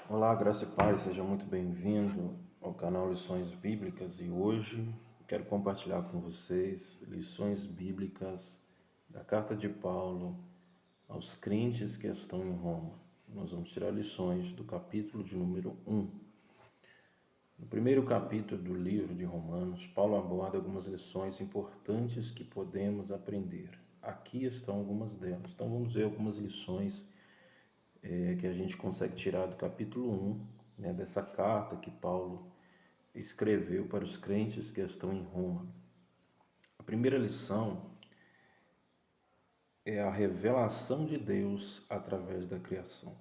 Olá, graça e paz, seja muito bem-vindo ao canal Lições Bíblicas e hoje quero compartilhar com vocês lições bíblicas da carta de Paulo aos crentes que estão em Roma. Nós vamos tirar lições do capítulo de número 1. No primeiro capítulo do livro de Romanos, Paulo aborda algumas lições importantes que podemos aprender. Aqui estão algumas delas. Então vamos ver algumas lições que a gente consegue tirar do capítulo 1, né, dessa carta que Paulo escreveu para os crentes que estão em Roma. A primeira lição é a revelação de Deus através da criação.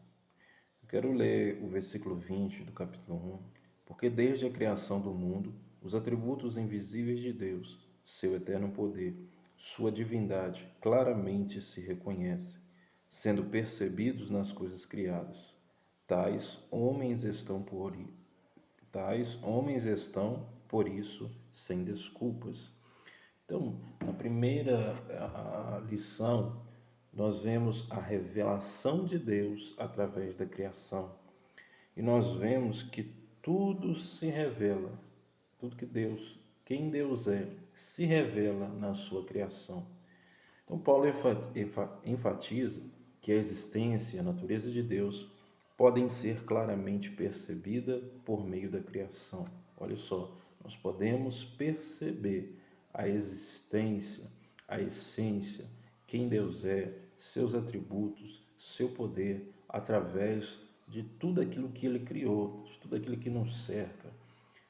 Eu quero ler o versículo 20 do capítulo 1. Porque desde a criação do mundo, os atributos invisíveis de Deus, seu eterno poder, sua divindade, claramente se reconhecem, sendo percebidos nas coisas criadas. Tais homens estão por isso sem desculpas. Então, na primeira lição, nós vemos a revelação de Deus através da criação. E nós vemos que tudo se revela, tudo que Deus, quem Deus é, se revela na sua criação. Então, Paulo enfatiza que a existência e a natureza de Deus podem ser claramente percebidas por meio da criação. Olha só, nós podemos perceber a existência, a essência, quem Deus é, seus atributos, seu poder, através de tudo aquilo que Ele criou, de tudo aquilo que nos cerca.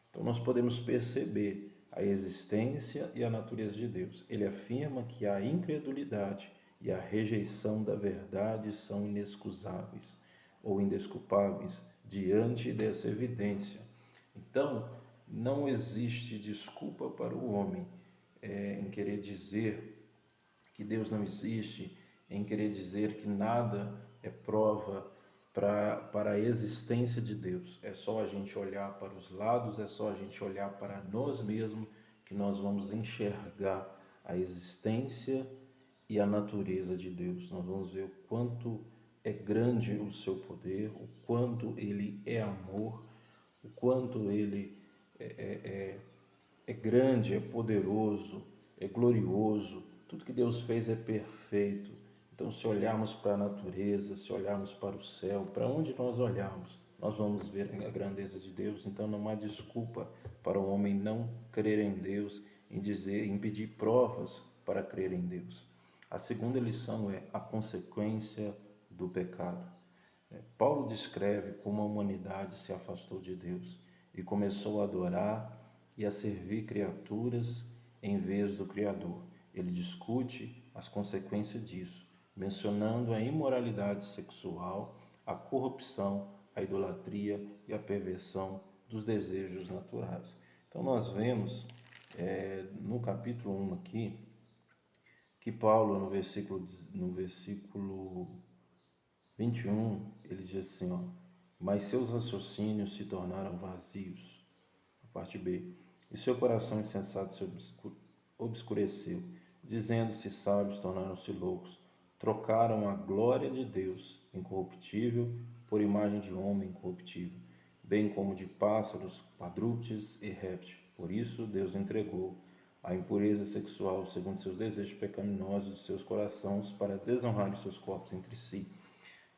Então nós podemos perceber a existência e a natureza de Deus. Ele afirma que a incredulidade e a rejeição da verdade são inexcusáveis ou indesculpáveis diante dessa evidência. Então, não existe desculpa para o homem em querer dizer que Deus não existe, em querer dizer que nada é prova para a existência de Deus. É só a gente olhar para os lados, é só a gente olhar para nós mesmos que nós vamos enxergar a existência e a natureza de Deus. Nós vamos ver o quanto é grande o seu poder, o quanto ele é amor, o quanto ele é grande, é poderoso, é glorioso. Tudo que Deus fez é perfeito. Então, se olharmos para a natureza, se olharmos para o céu, para onde nós olharmos, nós vamos ver a grandeza de Deus. Então, não há desculpa para o homem não crer em Deus, em pedir provas para crer em Deus. A segunda lição é a consequência do pecado. Paulo descreve como a humanidade se afastou de Deus e começou a adorar e a servir criaturas em vez do Criador. Ele discute as consequências disso, mencionando a imoralidade sexual, a corrupção, a idolatria e a perversão dos desejos naturais. Então nós vemos no capítulo 1 aqui, que Paulo no versículo 21, ele diz assim, ó, mas seus raciocínios se tornaram vazios. A parte B. E seu coração insensato se obscureceu, dizendo-se sábios, tornaram-se loucos. Trocaram a glória de Deus, incorruptível, por imagem de homem incorruptível, bem como de pássaros, quadrúpedes e répteis. Por isso Deus entregou a impureza sexual segundo seus desejos pecaminosos de seus corações para desonrar seus corpos entre si.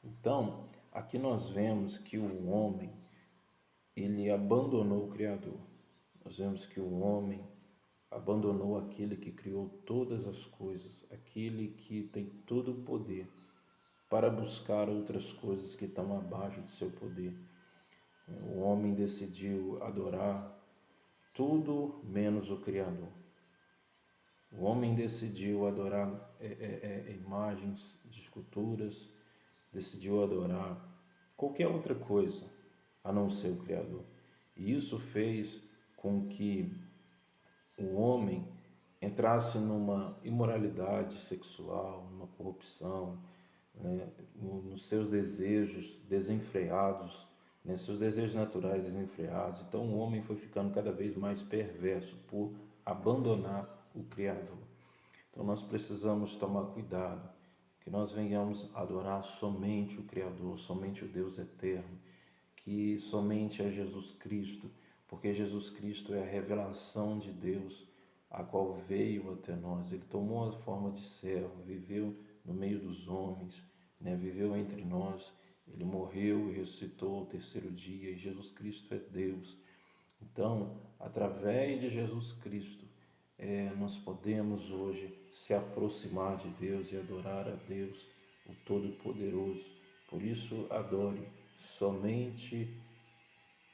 Então, aqui nós vemos que o homem, ele abandonou o Criador. Nós vemos que o homem abandonou aquele que criou todas as coisas, aquele que tem todo o poder, para buscar outras coisas que estão abaixo do seu poder. O homem decidiu adorar tudo menos o Criador. O homem decidiu adorar imagens de esculturas, decidiu adorar qualquer outra coisa a não ser o Criador. E isso fez com que o homem entrasse numa imoralidade sexual, numa corrupção, né, nos seus desejos desenfreados, né, seus desejos naturais desenfreados. Então o homem foi ficando cada vez mais perverso por abandonar o Criador. Então nós precisamos tomar cuidado, que nós venhamos adorar somente o Criador, somente o Deus eterno, que somente é Jesus Cristo, porque Jesus Cristo é a revelação de Deus, a qual veio até nós. Ele tomou a forma de servo, viveu no meio dos homens, né? Viveu entre nós, ele morreu e ressuscitou ao terceiro dia, e Jesus Cristo é Deus. Então, através de Jesus Cristo, nós podemos hoje se aproximar de Deus e adorar a Deus, o Todo-Poderoso. Por isso, adore somente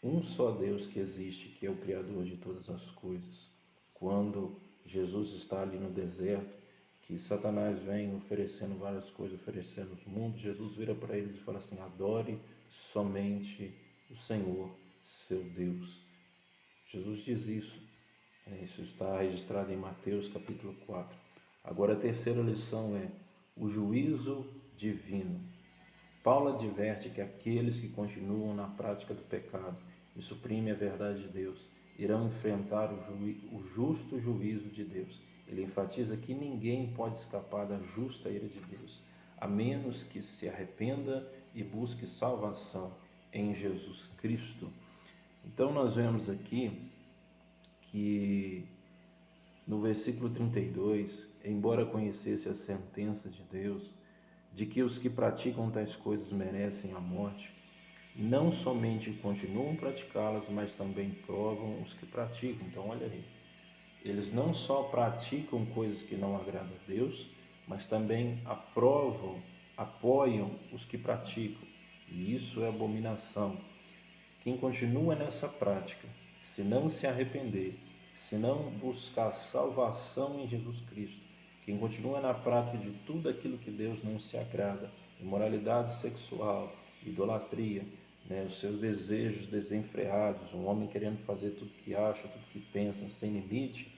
um só Deus que existe, que é o Criador de todas as coisas. Quando Jesus está ali no deserto, que Satanás vem oferecendo várias coisas, oferecendo os mundos, Jesus vira para eles e fala assim: adore somente o Senhor, seu Deus. Jesus diz isso. Isso está registrado em Mateus capítulo 4. Agora a terceira lição é o juízo divino. Paulo adverte que aqueles que continuam na prática do pecado e suprimem a verdade de Deus irão enfrentar o justo juízo de Deus. Ele enfatiza que ninguém pode escapar da justa ira de Deus, a menos que se arrependa e busque salvação em Jesus Cristo. Então nós vemos aqui que no versículo 32, embora conhecesse a sentença de Deus, de que os que praticam tais coisas merecem a morte, não somente continuam a praticá-las, mas também provam os que praticam. Então, olha aí, eles não só praticam coisas que não agradam a Deus, mas também aprovam, apoiam os que praticam. E isso é abominação. Quem continua nessa prática, se não se arrepender, se não buscar salvação em Jesus Cristo, quem continua na prática de tudo aquilo que Deus não se agrada, imoralidade sexual, idolatria, os seus desejos desenfreados, um homem querendo fazer tudo que acha, tudo que pensa, sem limite,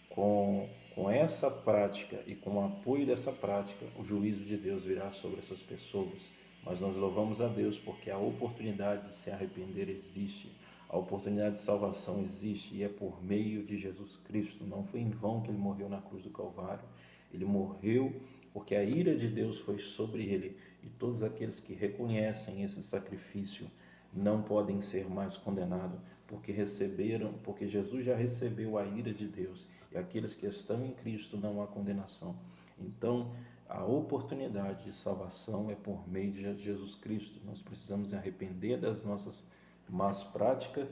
com essa prática e com o apoio dessa prática, o juízo de Deus virá sobre essas pessoas. Mas nós louvamos a Deus porque a oportunidade de se arrepender existe, a oportunidade de salvação existe e é por meio de Jesus Cristo. Não foi em vão que ele morreu na cruz do Calvário. Ele morreu porque a ira de Deus foi sobre ele, e todos aqueles que reconhecem esse sacrifício não podem ser mais condenados, porque Jesus já recebeu a ira de Deus, e aqueles que estão em Cristo não há condenação. Então, a oportunidade de salvação é por meio de Jesus Cristo. Nós precisamos arrepender das nossas más práticas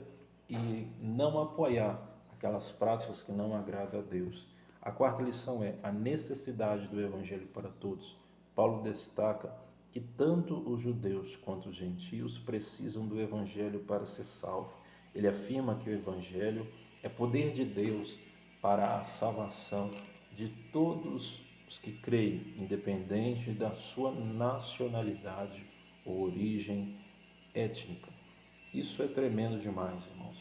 e não apoiar aquelas práticas que não agradam a Deus. A quarta lição é a necessidade do Evangelho para todos. Paulo destaca que tanto os judeus quanto os gentios precisam do Evangelho para ser salvos. Ele afirma que o Evangelho é poder de Deus para a salvação de todos os que creem, independente da sua nacionalidade ou origem étnica. Isso é tremendo demais, irmãos.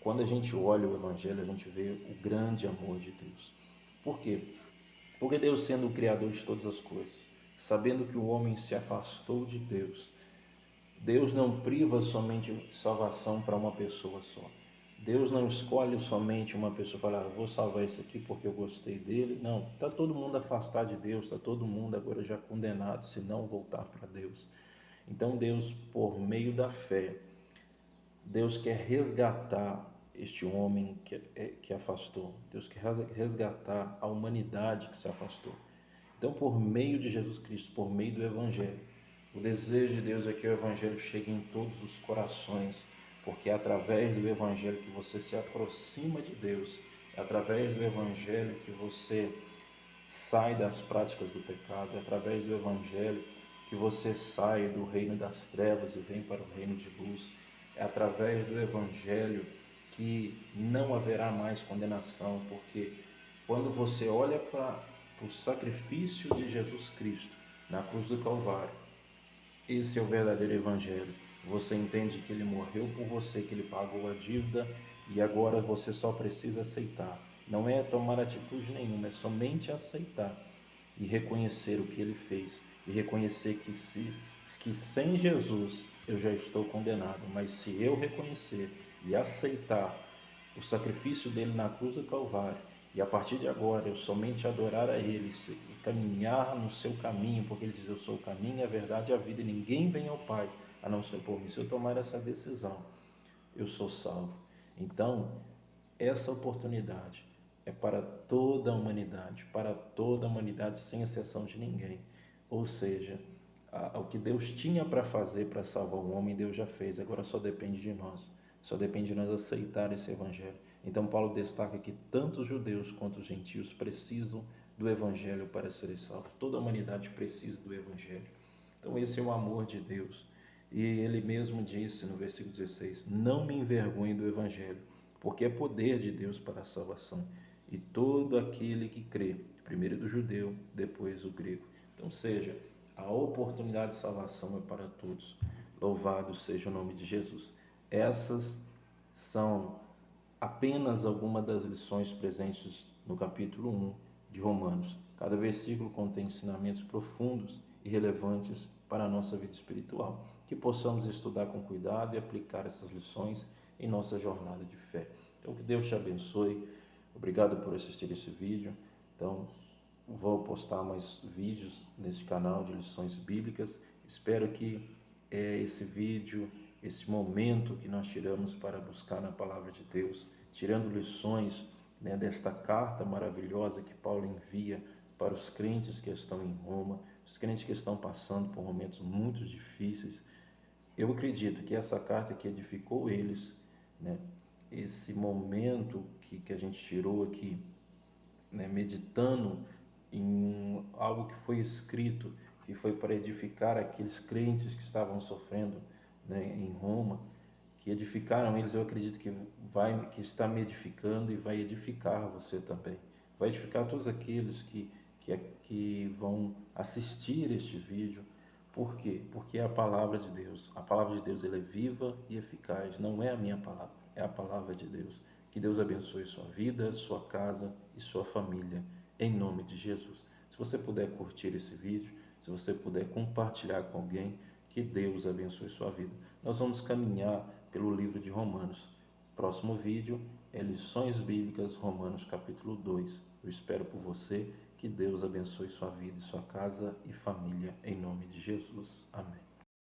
Quando a gente olha o Evangelho, a gente vê o grande amor de Deus. Por quê? Porque Deus, sendo o Criador de todas as coisas, sabendo que o homem se afastou de Deus, Deus não priva somente salvação para uma pessoa só. Deus não escolhe somente uma pessoa e fala: vou salvar esse aqui porque eu gostei dele. Não, está todo mundo afastado de Deus, está todo mundo agora já condenado se não voltar para Deus. Então Deus, por meio da fé, Deus quer resgatar este homem que afastou. Deus quer resgatar a humanidade que se afastou. Então, por meio de Jesus Cristo, por meio do Evangelho, o desejo de Deus é que o Evangelho chegue em todos os corações, porque é através do Evangelho que você se aproxima de Deus, é através do Evangelho que você sai das práticas do pecado, é através do Evangelho que você sai do reino das trevas e vem para o reino de luz, é através do Evangelho que não haverá mais condenação, porque quando você olha para o sacrifício de Jesus Cristo na cruz do Calvário, esse é o verdadeiro Evangelho. Você entende que Ele morreu por você, que Ele pagou a dívida e agora você só precisa aceitar. Não é tomar atitude nenhuma, é somente aceitar e reconhecer o que Ele fez e reconhecer que sem Jesus eu já estou condenado, mas se eu reconhecer e aceitar o sacrifício dele na cruz do Calvário e a partir de agora eu somente adorar a Ele e caminhar no seu caminho, porque Ele diz: eu sou o caminho, a verdade e a vida, e ninguém vem ao Pai a não ser por mim. Se eu tomar essa decisão, eu sou salvo. Então, essa oportunidade é para toda a humanidade, sem exceção de ninguém. Ou seja, o que Deus tinha para fazer para salvar o homem, Deus já fez, agora só depende de nós. Só depende de nós aceitar esse evangelho. Então Paulo destaca que tanto os judeus quanto os gentios precisam do evangelho para serem salvos. Toda a humanidade precisa do evangelho. Então esse é o amor de Deus. E ele mesmo disse no versículo 16: não me envergonhe do evangelho, porque é poder de Deus para a salvação. E todo aquele que crê, primeiro do judeu, depois o grego. Então seja, a oportunidade de salvação é para todos. Louvado seja o nome de Jesus. Essas são apenas algumas das lições presentes no capítulo 1 de Romanos. Cada versículo contém ensinamentos profundos e relevantes para a nossa vida espiritual. Que possamos estudar com cuidado e aplicar essas lições em nossa jornada de fé. Então, que Deus te abençoe. Obrigado por assistir esse vídeo. Então, vou postar mais vídeos nesse canal de lições bíblicas. Espero que esse vídeo, esse momento que nós tiramos para buscar na palavra de Deus, tirando lições, né, desta carta maravilhosa que Paulo envia para os crentes que estão em Roma, os crentes que estão passando por momentos muito difíceis. Eu acredito que essa carta que edificou eles, né, esse momento que a gente tirou aqui, né, meditando em algo que foi escrito, que foi para edificar aqueles crentes que estavam sofrendo, né, em Roma, que edificaram eles, eu acredito que está me edificando e vai edificar você também. Vai edificar todos aqueles que vão assistir este vídeo. Por quê? Porque é a palavra de Deus. A palavra de Deus ela é viva e eficaz. Não é a minha palavra, é a palavra de Deus. Que Deus abençoe sua vida, sua casa e sua família, em nome de Jesus. Se você puder curtir esse vídeo, se você puder compartilhar com alguém, que Deus abençoe sua vida. Nós vamos caminhar pelo livro de Romanos. Próximo vídeo é Lições Bíblicas, Romanos capítulo 2. Eu espero por você. Que Deus abençoe sua vida, sua casa e família, em nome de Jesus. Amém.